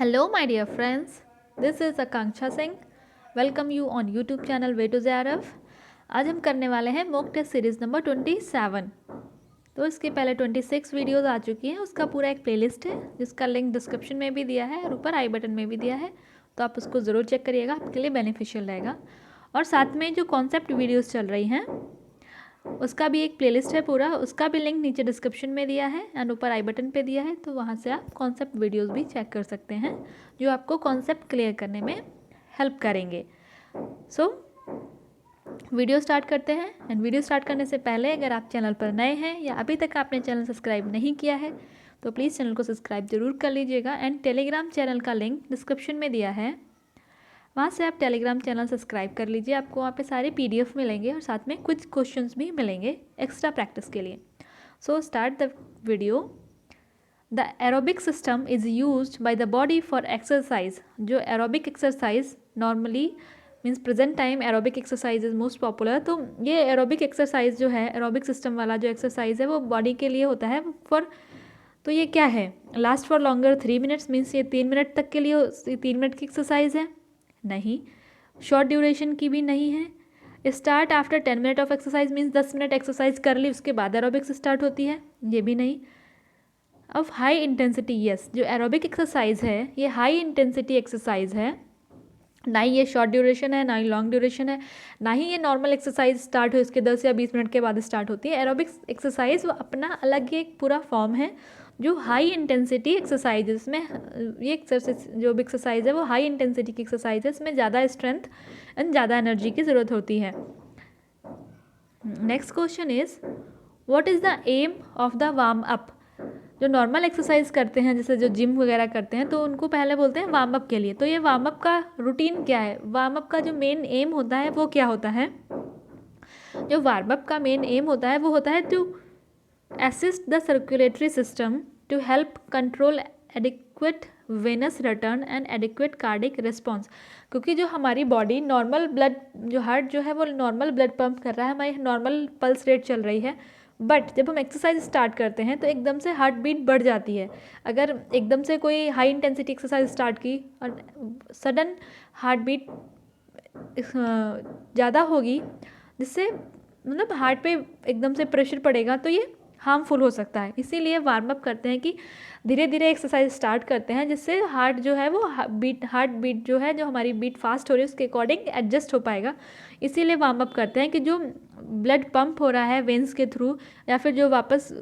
Hello, my dear friends. This is Akanksha Singh. Welcome you on YouTube channel Way to JRF. आज हम करने वाले हैं mock test series number 27। तो इसके पहले 26 वीडियोस आ चुकी हैं। उसका पूरा एक प्लेलिस्ट है जिसका लिंक डिस्क्रिप्शन में भी दिया है और ऊपर आई बटन में भी दिया है, तो आप उसको ज़रूर चेक करिएगा, आपके लिए बेनिफिशियल रहेगा। और साथ में जो कॉन्सेप्ट वीडियोज़ चल रही हैं उसका भी एक प्लेलिस्ट है पूरा, उसका भी लिंक नीचे डिस्क्रिप्शन में दिया है एंड ऊपर आई बटन पे दिया है, तो वहाँ से आप कॉन्सेप्ट वीडियोस भी चेक कर सकते हैं जो आपको कॉन्सेप्ट क्लियर करने में हेल्प करेंगे। सो वीडियो स्टार्ट करते हैं। एंड वीडियो स्टार्ट करने से पहले अगर आप चैनल पर नए हैं या अभी तक आपने चैनल सब्सक्राइब नहीं किया है तो प्लीज़ चैनल को सब्सक्राइब जरूर कर लीजिएगा। एंड टेलीग्राम चैनल का लिंक डिस्क्रिप्शन में दिया है, वहाँ से आप टेलीग्राम चैनल सब्सक्राइब कर लीजिए। आपको वहाँ पे सारे PDF मिलेंगे और साथ में कुछ क्वेश्चंस भी मिलेंगे एक्स्ट्रा प्रैक्टिस के लिए। So start the video. The aerobic system is used by the body for exercise. जो aerobic exercise normally means present time aerobic exercise is most popular. तो ये एरोबिक एक्सरसाइज जो है, एरोबिक सिस्टम वाला जो exercise है वो बॉडी के लिए होता है फॉर। तो ये क्या है? Last for longer 3 minutes, means ये 3 मिनट तक के लिए 3 मिनट की एक्सरसाइज है? नहीं। शॉर्ट ड्यूरेशन की भी नहीं है। Start after 10 minute of exercise, means 10 minute exercise कर ली उसके बाद एरोबिक्स स्टार्ट होती है? ये भी नहीं। अब हाई इंटेंसिटी, यस, जो एरोबिक एक्सरसाइज है ये हाई इंटेंसिटी एक्सरसाइज है, ना ही ये शॉर्ट ड्यूरेशन है ना ही लॉन्ग ड्यूरेशन है, ना ही ये नॉर्मल एक्सरसाइज स्टार्ट हो इसके 10 या 20 मिनट के बाद स्टार्ट होती है। एरोबिक्स एक्सरसाइज वो अपना अलग ही एक पूरा फॉर्म है जो हाई इंटेंसिटी एक्सरसाइज है। इसमें ये एक्सरसाइज जो भी एक्सरसाइज है वो हाई इंटेंसिटी की एक्सरसाइज है, इसमें ज़्यादा स्ट्रेंथ एंड ज़्यादा एनर्जी की ज़रूरत होती है। Next question is what is the aim of the warm up. जो नॉर्मल एक्सरसाइज करते हैं जैसे जो जिम वगैरह करते हैं तो उनको पहले बोलते हैं वार्म अप के लिए। तो ये वार्म अप का रूटीन क्या है? वार्म अप का जो मेन एम होता है वो क्या होता है? जो वार्म अप का मेन एम होता है वो होता है to assist the circulatory system to help control adequate venous return and adequate cardiac response। क्योंकि जो हमारी बॉडी नॉर्मल ब्लड, जो हार्ट जो है वो नॉर्मल ब्लड पंप कर रहा है, हमारी नॉर्मल पल्स रेट चल रही है, बट जब हम एक्सरसाइज स्टार्ट करते हैं तो एकदम से हार्ट बीट बढ़ जाती है। अगर एकदम से कोई हाई इंटेंसिटी एक्सरसाइज स्टार्ट की और सडन हार्ट बीट ज़्यादा होगी जिससे मतलब हार्ट पे एकदम से प्रेशर पड़ेगा तो ये हार्मफुल हो सकता है। इसीलिए वार्म अप करते हैं कि धीरे धीरे एक्सरसाइज स्टार्ट करते हैं जिससे हार्ट जो है वो हार्ट बीट जो है, जो हमारी बीट फास्ट हो रही है उसके अकॉर्डिंग एडजस्ट हो पाएगा। इसीलिए वार्म अप करते हैं कि जो ब्लड पंप हो रहा है वेंस के थ्रू या फिर जो वापस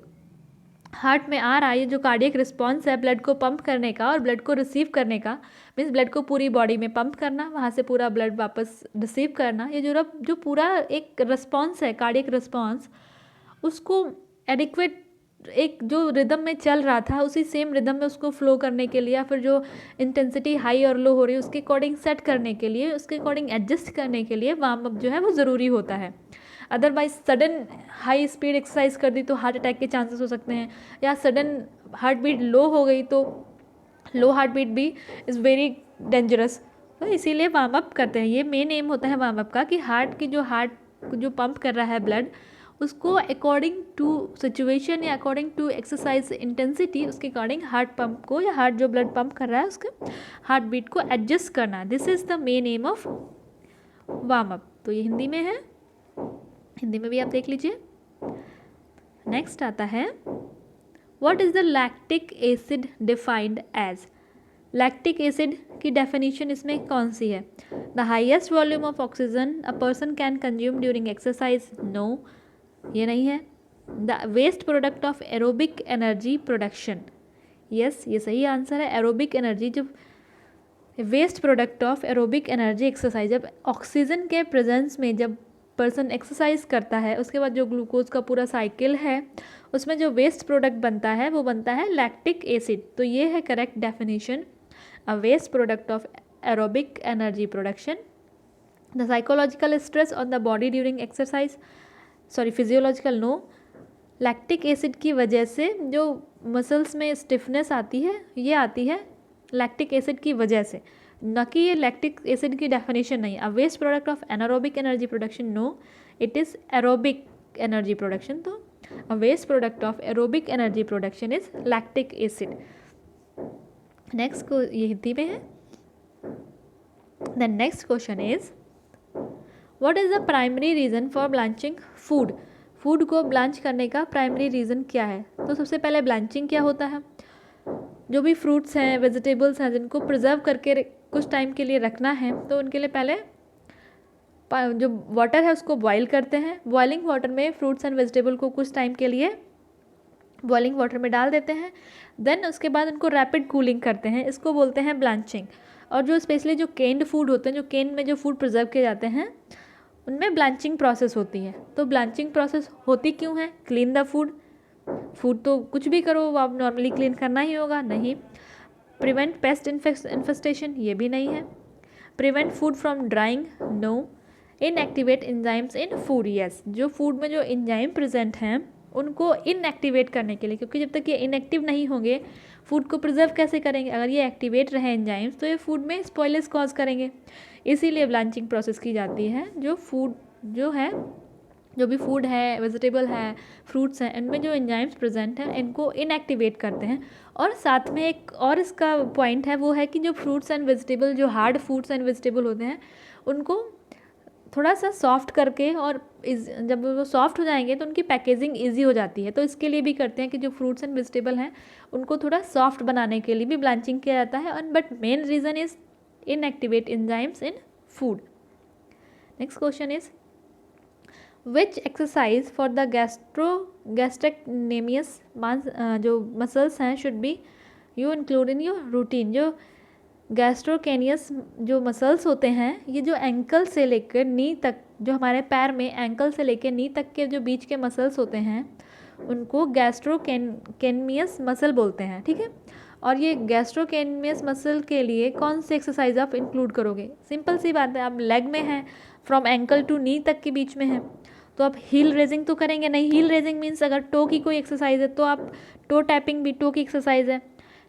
हार्ट में आ रहा है, जो कार्डियक रिस्पॉन्स है ब्लड को पंप करने का और ब्लड को रिसीव करने का, मीन्स ब्लड को पूरी बॉडी में पंप करना, वहाँ से पूरा ब्लड वापस रिसीव करना, ये जो पूरा एक रिस्पॉन्स है कार्डियक रिस्पॉन्स, उसको एडिक्वेट एक जो रिदम में चल रहा था उसी सेम रिदम में उसको फ्लो करने के लिए या फिर जो इंटेंसिटी हाई और लो हो रही है उसके अकॉर्डिंग सेट करने के लिए, उसके अकॉर्डिंग एडजस्ट करने के लिए वार्म अप जो है वो ज़रूरी होता है। Otherwise sudden high speed exercise कर दी तो हार्ट अटैक के चांसेस हो सकते हैं, या सडन हार्ट बीट लो हो गई तो लो हार्ट बीट भी इज़ वेरी डेंजरस। तो इसीलिए वार्म अप करते हैं। ये मेन एम होता है वार्म अप का कि हार्ट जो पंप कर रहा है ब्लड उसको अकॉर्डिंग टू सिचुएशन या अकॉर्डिंग टू एक्सरसाइज इंटेंसिटी, उसके अकॉर्डिंग हार्ट पंप को या हार्ट जो ब्लड पंप कर रहा है उसके हार्ट बीट को एडजस्ट करना। This is the main M of warm up. तो ये हिंदी में है, हिंदी में भी आप देख लीजिए। नेक्स्ट आता है what is the lactic acid defined as. Lactic acid की डेफिनेशन इसमें कौन सी है? The highest volume of oxygen a person can consume during exercise, no, ये नहीं है। The waste product of aerobic energy production, yes, ये सही आंसर है। एरोबिक एनर्जी, जब waste product of aerobic energy exercise, जब ऑक्सीजन के प्रेजेंस में जब पर्सन एक्सरसाइज करता है उसके बाद जो ग्लूकोज का पूरा साइकिल है उसमें जो वेस्ट प्रोडक्ट बनता है वो बनता है लैक्टिक एसिड। तो ये है correct definition, a waste product of aerobic energy production. The psychological stress on the body during exercise, sorry physiological, no, lactic acid की वजह से जो मसल्स में स्टिफनेस आती है ये आती है लैक्टिक एसिड की वजह से, न कि ये लैक्टिक एसिड की डेफिनेशन नहीं। A waste product of anaerobic energy production, no, it is aerobic energy production. तो a waste product of aerobic energy production is lactic acid. Next को ये हिंदी में है। The next question is what is the primary reason for blanching food. Food को blanch करने का primary reason क्या है। तो सबसे पहले ब्लांचिंग क्या होता है, जो भी फ्रूट्स हैं वेजिटेबल्स हैं जिनको प्रिजर्व करके कुछ टाइम के लिए रखना है तो उनके लिए पहले जो वाटर है उसको बॉईल करते हैं। बॉइलिंग वाटर में फ्रूट्स एंड वेजिटेबल को कुछ टाइम के लिए बॉइलिंग वाटर में डाल देते हैं। देन उसके बाद उनको रैपिड कूलिंग करते हैं, इसको बोलते हैं ब्लांचिंग। और जो स्पेशली जो केन्ड फूड होते हैं, जो केन में जो फूड प्रिजर्व किए जाते हैं, उनमें ब्लांचिंग प्रोसेस होती है। तो ब्लांचिंग प्रोसेस होती क्यों है, क्लीन द फूड। फूड तो कुछ भी करो आप नॉर्मली क्लीन करना ही होगा, नहीं। प्रिवेंट पेस्ट इन्फेस्टेशन, ये भी नहीं है। Prevent food from drying, no. Inactivate enzymes in food, yes. जो फूड में जो एंजाइम प्रेजेंट हैं उनको इनएक्टिवेट करने के लिए, क्योंकि जब तक ये इनएक्टिव नहीं होंगे फूड को प्रिजर्व कैसे करेंगे। अगर ये एक्टिवेट रहे एंजाइम्स तो ये फूड में स्पॉइलेस कॉज करेंगे, इसीलिए ब्लांचिंग प्रोसेस की जाती है। जो फूड जो है, जो भी फूड है, वेजिटेबल है, फ्रूट्स हैं, इनमें जो एंजाइम्स प्रेजेंट हैं इनको इनएक्टिवेट करते हैं। और साथ में एक और इसका पॉइंट है, वो है कि जो फ्रूट्स एंड वेजिटेबल, जो हार्ड फ्रूट्स एंड वेजिटेबल होते हैं उनको थोड़ा सा सॉफ्ट करके, और जब वो सॉफ्ट हो जाएंगे तो उनकी पैकेजिंग इजी हो जाती है। तो इसके लिए भी करते हैं कि जो फ्रूट्स एंड वेजिटेबल हैं उनको थोड़ा सॉफ्ट बनाने के लिए भी ब्लांचिंग किया जाता है। और but main reason is inactivate enzymes in food. Next question is which exercise for the gastrocnemius जो मसल्स हैं should be you include in your routine. जो गैस्ट्रोकेनियस जो मसल्स होते हैं, ये जो एंकल से लेकर नी तक, जो हमारे पैर में एंकल से लेकर नी तक के जो बीच के मसल्स होते हैं उनको गैस्ट्रोकेनियस मसल बोलते हैं, ठीक है। और ये गैस्ट्रोकेनियस मसल के लिए कौन सी एक्सरसाइज आप इंक्लूड करोगे। सिंपल सी बात है, आप लेग में हैं, फ्रॉम एंकल टू नी तक के बीच में हैं, तो आप हील रेजिंग तो करेंगे नहीं। हील रेजिंग मीन्स अगर टो की कोई एक्सरसाइज है तो आप टो टैपिंग भी टो की एक्सरसाइज है।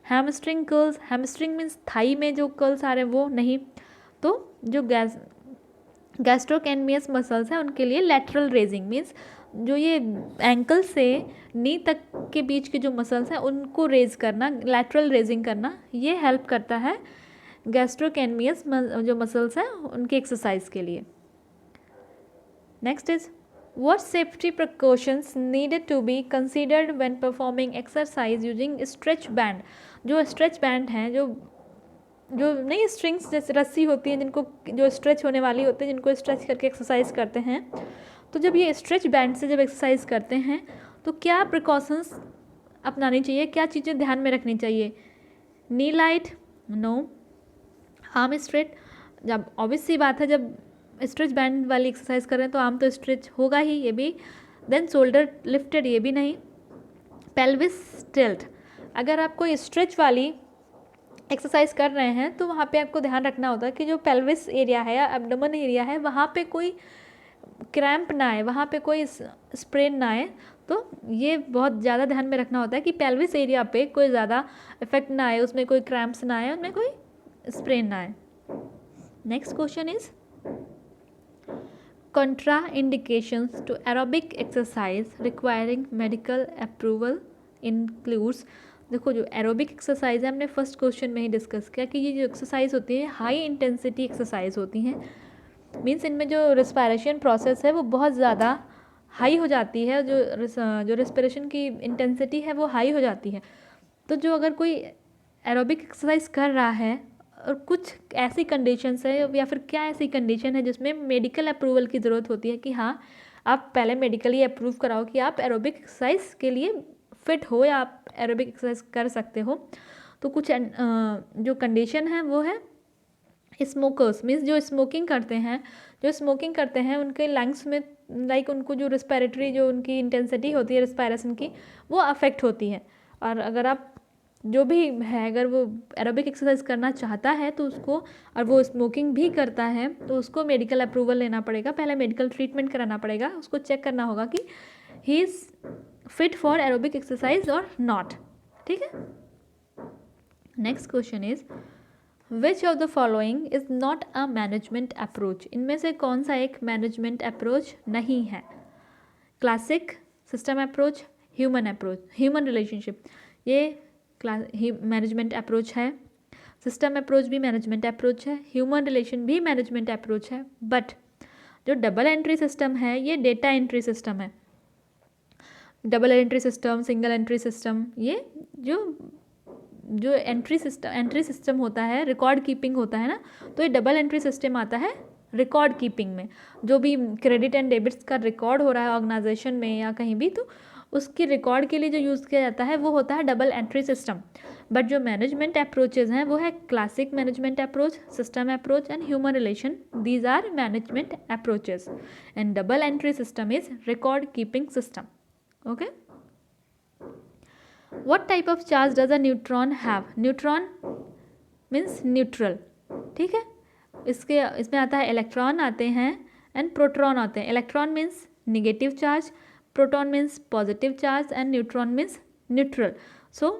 Hamstring curls, hamstring means thigh में जो कर्ल्स आ रहे हैं वो नहीं। तो जो गैस्ट्रोकेनियस मसल्स हैं उनके लिए लैटरल रेजिंग मीन्स जो ये एंकल से नी तक के बीच के जो मसल्स हैं उनको रेज करना, लैटरल रेजिंग करना, ये हेल्प करता है गैस्ट्रोकेनियस जो मसल्स हैं उनकी एक्सरसाइज के लिए। Next is what safety precautions needed to be considered when performing exercise using stretch band। जो स्ट्रेच बैंड हैं, जो नहीं स्ट्रिंग्स जैसे रस्सी होती हैं जिनको जो स्ट्रेच होने वाली होती है, जिनको स्ट्रेच करके एक्सरसाइज करते हैं, तो जब ये स्ट्रेच बैंड से जब एक्सरसाइज करते हैं तो क्या प्रिकॉशंस अपनानी चाहिए, क्या चीज़ें ध्यान में रखनी चाहिए। नी लाइट, नो। आर्म स्ट्रेट, जब ऑब्वियस सी बात है जब स्ट्रेच बैंड वाली एक्सरसाइज कर रहे हैं तो आर्म तो स्ट्रेच होगा ही, ये भी। देन शोल्डर लिफ्टेड, ये भी नहीं। पेल्विस टिल्ट, अगर आप कोई स्ट्रेच वाली एक्सरसाइज कर रहे हैं तो वहाँ पे आपको ध्यान रखना होता है कि जो पेल्विस एरिया है या एब्डोमेन एरिया है वहाँ पे कोई क्रैम्प ना आए, वहाँ पे कोई स्प्रेन ना आए। तो ये बहुत ज़्यादा ध्यान में रखना होता है कि पेल्विस एरिया पे कोई ज़्यादा इफेक्ट ना आए, उसमें कोई क्रैम्प्स ना आए, उसमें कोई स्प्रेन ना आए। Next question is contraindications to aerobic exercise requiring medical approval includes। देखो जो एरोबिक एक्सरसाइज है हमने फर्स्ट क्वेश्चन में ही डिस्कस किया कि ये जो एक्सरसाइज होती है हाई इंटेंसिटी एक्सरसाइज होती हैं, मीन्स इनमें जो रिस्पायरेशन प्रोसेस है वो बहुत ज़्यादा हाई हो जाती है, जो रिस्पिरेशन की इंटेंसिटी है वो हाई हो जाती है। तो जो अगर कोई एरोबिक एक्सरसाइज कर रहा है और कुछ ऐसी कंडीशंस है या फिर क्या ऐसी कंडीशन है जिसमें मेडिकल अप्रूवल की ज़रूरत होती है कि हाँ आप पहले मेडिकली अप्रूव कराओ कि आप एरोबिक एक्सरसाइज के लिए फिट हो या आप एरोबिक एक्सरसाइज कर सकते हो, तो कुछ जो कंडीशन है वो है स्मोकर्स, मीन्स जो स्मोकिंग करते हैं उनके लंग्स में लाइक उनको जो रिस्पायरेटरी जो उनकी इंटेंसिटी होती है रिस्पायरेशन की वो अफेक्ट होती है। और अगर आप जो भी है अगर वो एरोबिक एक्सरसाइज करना चाहता है तो उसको, और वो स्मोकिंग भी करता है तो उसको मेडिकल अप्रूवल लेना पड़ेगा, पहले मेडिकल ट्रीटमेंट कराना पड़ेगा, उसको चेक करना होगा कि he is fit for aerobic exercise और नॉट, ठीक है। Next question is which of the following is not a management approach. इनमें से कौन सा एक मैनेजमेंट अप्रोच नहीं है। Classic, system approach, human relationship, ये मैनेजमेंट अप्रोच है। सिस्टम अप्रोच भी मैनेजमेंट अप्रोच है, ह्यूमन रिलेशन भी मैनेजमेंट अप्रोच है, बट जो डबल एंट्री सिस्टम है ये डेटा एंट्री सिस्टम है। Double entry system, single entry system, ये जो एंट्री सिस्टम होता है, रिकॉर्ड कीपिंग होता है ना, तो ये डबल एंट्री सिस्टम आता है रिकॉर्ड कीपिंग में। जो भी क्रेडिट एंड डेबिट्स का रिकॉर्ड हो रहा है ऑर्गेनाइजेशन में या कहीं भी, तो उसकी रिकॉर्ड के लिए जो यूज़ किया जाता है वो होता है डबल एंट्री सिस्टम। बट जो मैनेजमेंट अप्रोचेज हैं वो है classic management approach, system approach and human relation. These are management approaches and double entry system is record keeping system. Okay, what type of charge does a neutron have? Neutron means neutral, ठीक है। इसमें आता है electron आते हैं and proton आते हैं। Electron means negative charge, proton means positive charge and neutron means neutral. So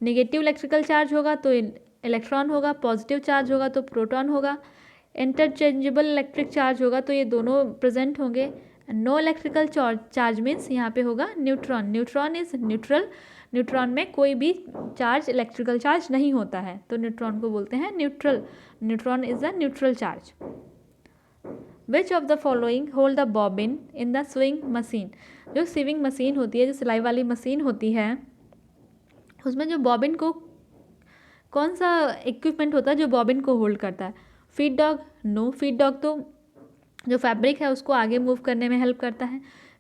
negative electrical charge होगा तो इलेक्ट्रॉन होगा, पॉजिटिव चार्ज होगा तो प्रोटॉन होगा, इंटरचेंजेबल इलेक्ट्रिक चार्ज होगा तो ये दोनों प्रेजेंट होंगे। नो इलेक्ट्रिकल चार्ज मीन्स यहाँ पे होगा neutron. Neutron is neutral, neutron में कोई भी चार्ज इलेक्ट्रिकल चार्ज नहीं होता है, तो न्यूट्रॉन को बोलते हैं neutral. Neutron is a neutral charge. Which of the following hold the bobbin in the swing machine? जो स्विंग मशीन होती है, जो सिलाई वाली मशीन होती है, उसमें जो बॉबिन को, कौन सा इक्विपमेंट होता है जो बॉबिन को होल्ड करता है? Feed dog? No, feed dog तो जो फैब्रिक है उसको आगे मूव करने में हेल्प करता है।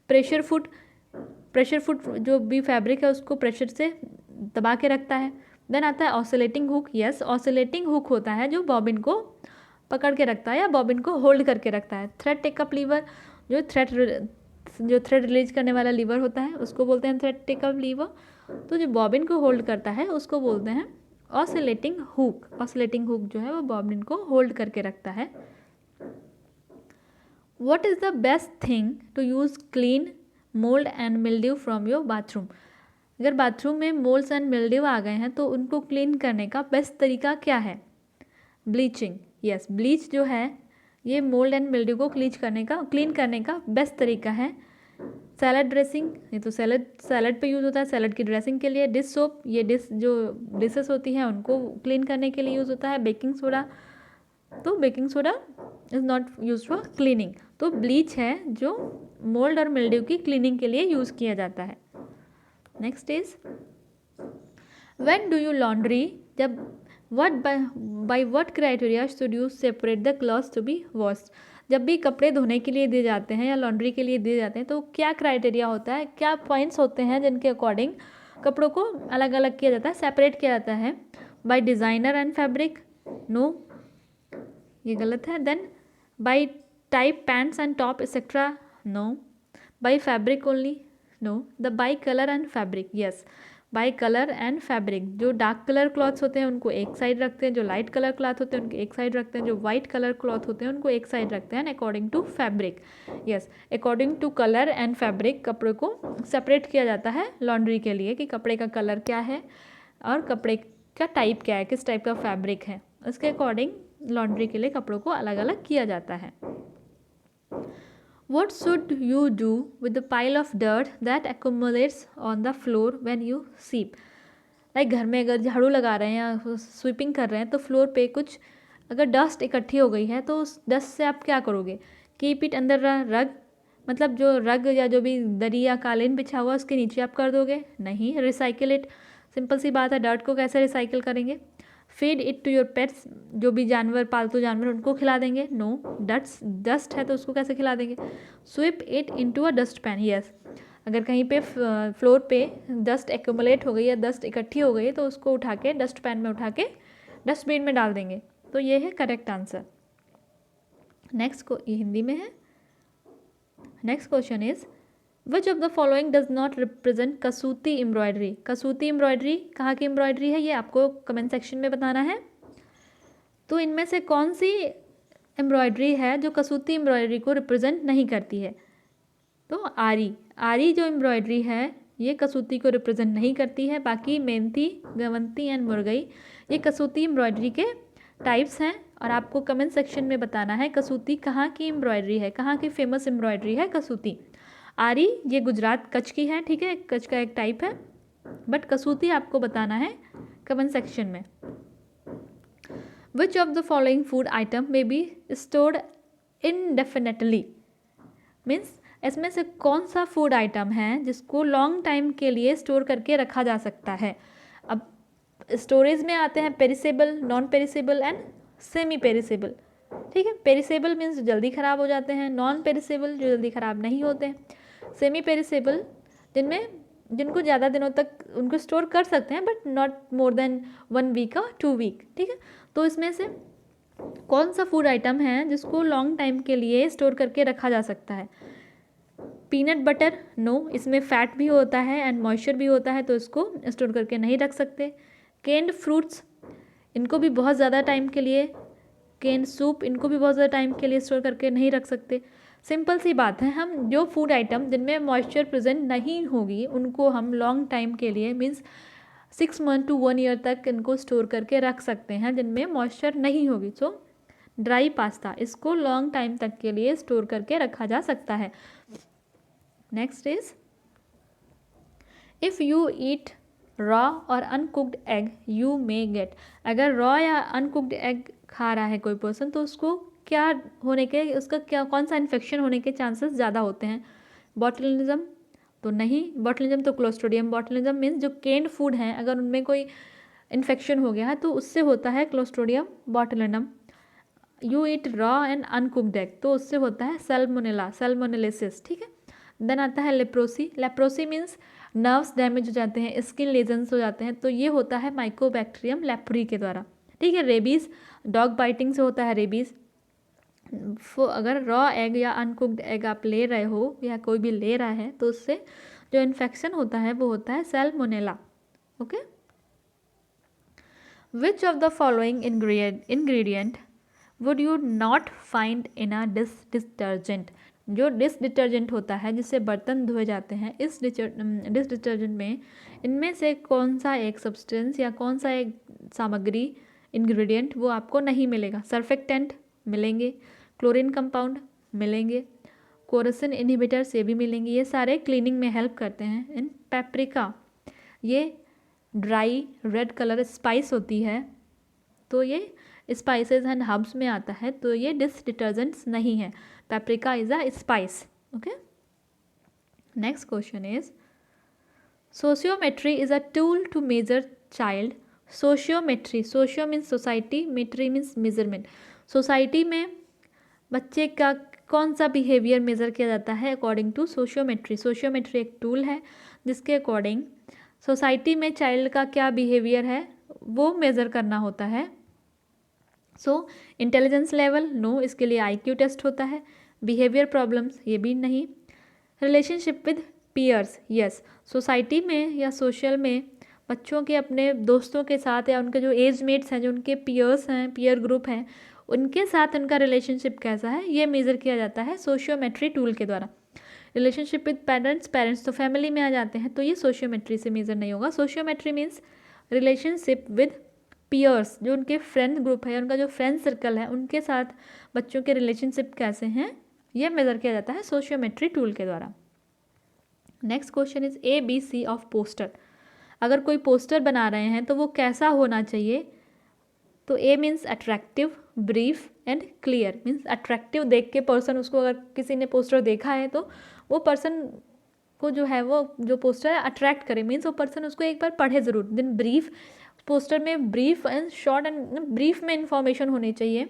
प्रेशर फुट जो भी फैब्रिक है उसको प्रेशर से दबा के रखता है। देन आता है oscillating hook. Yes, oscillating hook होता है जो बॉबिन को पकड़ के रखता है या बॉबिन को होल्ड करके रखता है। थ्रेड टेकअप लीवर, जो थ्रेड रिलीज करने वाला लीवर होता है उसको बोलते हैं थ्रेड टेकअप लीवर। तो जो बॉबिन को होल्ड करता है उसको बोलते हैं ऑसिलेटिंग हुक। ऑसिलेटिंग हुक जो है वो बॉबिन को होल्ड करके रखता है। What is the best thing to use clean mold and mildew from your bathroom? अगर बाथरूम में मोल्ड्स एंड मिल्ड्यू आ गए हैं तो उनको क्लीन करने का बेस्ट तरीका क्या है? ब्लीचिंग। यस, ब्लीच जो है ये मोल्ड एंड मिल्ड्यू को क्लीन करने का बेस्ट तरीका है। सैलड ड्रेसिंग, ये तो सैलड पे यूज़ होता है, सैलड की ड्रेसिंग के लिए। डिश सोप, ये डिशेस होती हैं उनको क्लीन करने के लिए यूज़ होता है। बेकिंग सोडा, तो baking soda is not use for cleaning. तो ब्लीच है जो मोल्ड और मिल्ड्यू की क्लीनिंग के लिए यूज़ किया जाता है। Next is when do you laundry? जब by what criteria should you separate the clothes to be washed? जब भी कपड़े धोने के लिए दिए जाते हैं या लॉन्ड्री के लिए दिए जाते हैं तो क्या क्राइटेरिया होता है, क्या पॉइंट्स होते हैं जिनके अकॉर्डिंग कपड़ों को अलग अलग किया जाता है, सेपरेट किया जाता है? By designer and fabric? No, ये गलत है। Then by type pants and top etcetera? No. By fabric only? No. The by colour and fabric? Yes, by colour and fabric. जो डार्क कलर क्लॉथ्स होते हैं उनको एक साइड रखते हैं, जो लाइट कलर क्लॉथ होते हैं उनको एक साइड रखते हैं, जो वाइट कलर क्लॉथ होते हैं उनको एक साइड रखते हैं according to fabric. Yes, according to colour and fabric कपड़े को सेपरेट किया जाता है लॉन्ड्री के लिए कि कपड़े का कलर क्या है और कपड़े का टाइप क्या है, किस टाइप का फैब्रिक है, उसके अकॉर्डिंग लॉन्ड्री के लिए कपड़ों को अलग अलग किया जाता है। What should you do with the pile of dirt that accumulates on the floor when you sweep? Like घर में अगर झाड़ू लगा रहे हैं या स्वीपिंग कर रहे हैं तो फ्लोर पे कुछ अगर डस्ट इकट्ठी हो गई है तो उस डस्ट से आप क्या करोगे? कीप इट अंदर रग, मतलब जो रग या जो भी दरी या कालीन बिछा हुआ उसके नीचे आप कर दोगे? नहीं। रिसाइकिल इट, सिंपल सी बात है, डर्ट को कैसे रिसाइकिल करेंगे? Feed it to your pets, जो भी जानवर, पालतू जानवर, उनको खिला देंगे? नो। डस्ट है तो उसको कैसे खिला देंगे? Sweep it into a dust pan. Yes, अगर कहीं पे फ्लोर पे डस्ट एक्यूमुलेट हो गई या डस्ट इकट्ठी हो गई तो उसको उठा के डस्ट पैन में उठा के डस्टबिन में डाल देंगे। तो ये है करेक्ट आंसर। नेक्स्ट को ये हिंदी में है। Next question is which of the following does not represent Kasuti embroidery? Kasuti embroidery कहाँ की एम्ब्रॉयडरी है ये आपको कमेंट सेक्शन में बताना है। तो इनमें से कौन सी एम्ब्रॉयडरी है जो कसूती एम्ब्रॉयडरी को रिप्रेजेंट नहीं करती है? तो आरी जो एम्ब्रॉयडरी है ये कसूती को रिप्रेजेंट नहीं करती है। बाकी मेहनती, गवंती एंड मुर्गई ये कसूती एम्ब्रॉयडरी के टाइप्स हैं और आपको कमेंट सेक्शन में बताना है कसूती कहाँ की एम्ब्रॉयडरी है, कहाँ की फेमस एम्ब्रॉयडरी है कसूती। आरी ये गुजरात कच्छ की है, ठीक है, कच्छ का एक टाइप है, बट कसूती आपको बताना है कमेंट सेक्शन में। विच of the following food item may be stored indefinitely, means इसमें से कौन सा फूड आइटम है जिसको लॉन्ग टाइम के लिए स्टोर करके रखा जा सकता है। अब स्टोरेज में आते हैं perishable, non perishable and semi perishable. ठीक है, पेरिसेबल मीन्स जो जल्दी ख़राब हो जाते हैं, नॉन पेरिसेबल जो जल्दी ख़राब नहीं होते हैं, सेमी पेरिसेबल जिनको ज़्यादा दिनों तक उनको स्टोर कर सकते हैं but not more than 1 week और 2 वीक। ठीक है, तो इसमें से कौन सा फूड आइटम है जिसको लॉन्ग टाइम के लिए स्टोर करके रखा जा सकता है। पीनट बटर, नो, इसमें फ़ैट भी होता है एंड मॉइस्चर भी होता है तो इसको स्टोर करके नहीं रख सकते। केन्ड फ्रूट्स, इनको भी बहुत ज़्यादा टाइम के लिए, केन सूप, इनको भी बहुत ज़्यादा टाइम के लिए स्टोर करके नहीं रख सकते। सिंपल सी बात है, हम जो फूड आइटम जिनमें मॉइस्चर प्रेजेंट नहीं होगी उनको हम लॉन्ग टाइम के लिए मीन्स 6 मंथ टू 1 ईयर तक इनको स्टोर करके रख सकते हैं जिनमें मॉइस्चर नहीं होगी। सो ड्राई पास्ता, इसको लॉन्ग टाइम तक के लिए स्टोर करके रखा जा सकता है। Next is if you eat raw और uncooked egg you may get, अगर रॉ या अनकुक्ड एग खा रहा है कोई पर्सन तो उसको क्या होने के, उसका क्या कौन सा इन्फेक्शन होने के चांसेस ज़्यादा होते हैं। बॉटुलिज्म तो नहीं, बॉटुलिज्म तो क्लोस्ट्रीडियम बॉटुलिज्म मीन्स जो केन्ड फूड हैं अगर उनमें कोई इन्फेक्शन हो गया है तो उससे होता है clostridium botulinum. You eat raw and uncooked egg तो उससे होता है सैल्मोनेला, सैल्मोनेलिसिस। ठीक है, देन आता है leprosy, leprosy means nerves damage हो जाते हैं, स्किन लेजन्स हो जाते हैं तो ये होता है माइकोबैक्टीरियम लेप्री के द्वारा। ठीक है, रेबीज़, डॉग बाइटिंग से होता है रेबीज़। अगर रॉ एग या अनकुक्ड एग आप ले रहे हो या कोई भी ले रहा है तो उससे जो इन्फेक्शन होता है वो होता है Salmonella. Okay, which of the following ingredient would you not find in a dish detergent, जो डिश डिटर्जेंट होता है जिससे बर्तन धोए जाते हैं, इस डिश डिटर्जेंट में इनमें से कौन सा एक सब्सटेंस या कौन सा एक सामग्री इंग्रेडिएंट वो आपको नहीं मिलेगा। सर्फेक्टेंट मिलेंगे, क्लोरीन कंपाउंड मिलेंगे, कोरोसिन इनहिबिटर्स ये भी मिलेंगे, ये सारे क्लीनिंग में हेल्प करते हैं। इन पेपरिका, ये ड्राई रेड कलर स्पाइस होती है तो ये स्पाइसेस एंड हर्ब्स में आता है तो ये डिश डिटर्जेंट्स नहीं है। Paprika is a spice. Okay, next question is sociometry is a tool to measure child. Sociometry, socio means society, metry means measurement. Society में बच्चे का कौन सा बिहेवियर मेज़र किया जाता है अकॉर्डिंग टू सोशियोमेट्री। सोशियोमेट्री एक टूल है जिसके अकॉर्डिंग सोसाइटी में चाइल्ड का क्या बिहेवियर है वो मेज़र करना होता है। सो इंटेलिजेंस लेवल, नो, इसके लिए IQ टेस्ट होता है। बिहेवियर प्रॉब्लम्स, ये भी नहीं। Relationship with peers, yes, society में या सोशल में बच्चों के अपने दोस्तों के साथ या उनके जो एज मेट्स हैं, जो उनके पीयर्स हैं, पीयर ग्रुप हैं, उनके साथ उनका रिलेशनशिप कैसा है ये मेज़र किया जाता है सोशियोमेट्री टूल के द्वारा। रिलेशनशिप विद पेरेंट्स, पेरेंट्स तो फैमिली में आ जाते हैं तो ये सोशियोमेट्री से मेज़र नहीं होगा। Sociometry means relationship with peers, जो उनके फ्रेंड ग्रुप है, उनका जो फ्रेंड सर्कल है, उनके साथ बच्चों के रिलेशनशिप कैसे हैं ये मेज़र किया जाता है सोशियोमेट्री टूल के द्वारा। Next question is ABC of poster. अगर कोई पोस्टर बना रहे हैं तो वो कैसा होना चाहिए। तो A means attractive, brief and clear. Means attractive, देख के पर्सन उसको, अगर किसी ने पोस्टर देखा है तो वो पर्सन को जो है वो जो पोस्टर है अट्रैक्ट करे, मीन्स वो पर्सन उसको एक बार पढ़े ज़रूर। देन ब्रीफ, पोस्टर में brief and short and brief में इंफॉर्मेशन होनी चाहिए।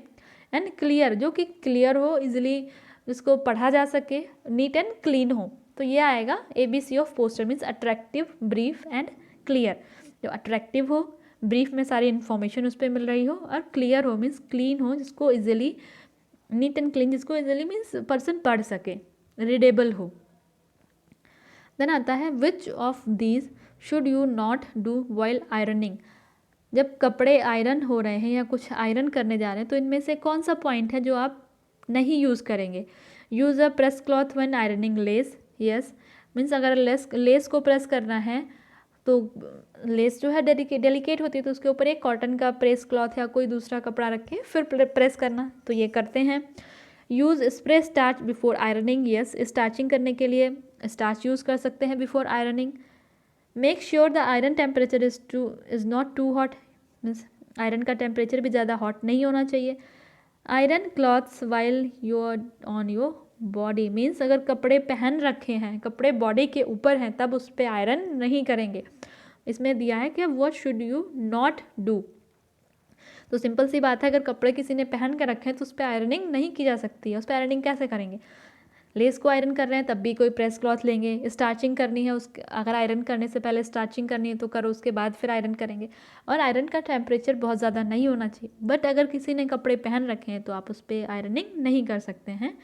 एंड क्लियर, जो कि क्लियर हो, इजीली जिसको पढ़ा जा सके, नीट एंड क्लीन हो, तो ये आएगा ABC of poster. Means attractive, brief and clear. जो अट्रैक्टिव हो, ब्रीफ में सारी इन्फॉर्मेशन उस पर मिल रही हो, और क्लियर हो मीन्स क्लीन हो, जिसको इजीली, नीट एंड क्लीन, जिसको इजीली मीन्स पर्सन पढ़ सके, रीडेबल हो। देन आता है which of these should you not do while ironing. जब कपड़े आयरन हो रहे हैं या कुछ आयरन करने जा रहे हैं तो इनमें से कौन सा पॉइंट है जो आप नहीं यूज़ करेंगे। Use a press cloth when ironing less, yes, means अगर लेस को प्रेस करना है तो लेस जो है डेलिकेट होती है तो उसके ऊपर एक कॉटन का प्रेस क्लॉथ या कोई दूसरा कपड़ा रख के फिर प्रेस करना, तो ये करते हैं। Use spray starch before ironing, yes, starching करने के लिए स्टार्च यूज़ कर सकते हैं before ironing. Make sure the iron temperature is not too hot, means iron का टेम्परेचर भी ज़्यादा हॉट नहीं होना चाहिए। Iron clothes while you're on your body means अगर कपड़े पहन रखे हैं, कपड़े बॉडी के ऊपर हैं, तब उस पर आयरन नहीं करेंगे। इसमें दिया है कि what should you not do. तो सिंपल सी बात है, अगर कपड़े किसी ने पहन के रखे हैं तो उस पर आयरनिंग नहीं की जा सकती है। उस पर आयरनिंग कैसे करेंगे? लेस को आयरन कर रहे हैं तब भी कोई प्रेस क्लॉथ लेंगे, स्टार्चिंग करनी है उसके, अगर आयरन करने से पहले स्टार्चिंग करनी है तो करो, उसके बाद फिर आयरन करेंगे। और आयरन का टेम्परेचर बहुत ज़्यादा नहीं होना चाहिए। बट अगर किसी ने कपड़े पहन रखे हैं तो आप उस पर आयरनिंग नहीं कर सकते हैं।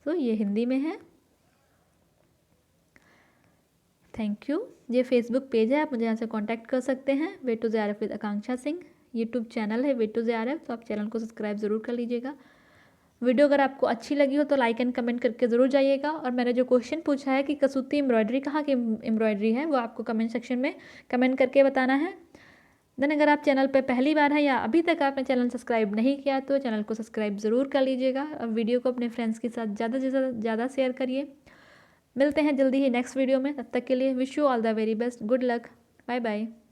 तो ये हिंदी में है। Thank you. ये फेसबुक पेज है, आप मुझे यहाँ से कांटेक्ट कर सकते हैं। Way to JRF with Akanksha Singh. YouTube channel है वे टू JRF, तो आप चैनल को सब्सक्राइब ज़रूर कर लीजिएगा। वीडियो अगर आपको अच्छी लगी हो तो लाइक एंड कमेंट करके ज़रूर जाइएगा। और मैंने जो क्वेश्चन पूछा है कि कसूती एम्ब्रॉयडरी कहाँ की एम्ब्रॉयडरी है, वो आपको कमेंट सेक्शन में कमेंट करके बताना है। देन अगर आप चैनल पर पहली बार हैं या अभी तक आपने चैनल सब्सक्राइब नहीं किया तो चैनल को सब्सक्राइब ज़रूर कर लीजिएगा। और वीडियो को अपने फ्रेंड्स के साथ ज़्यादा से ज़्यादा शेयर करिए। मिलते हैं जल्दी ही नेक्स्ट वीडियो में, तब तक के लिए wish you all the very best, good luck, bye bye.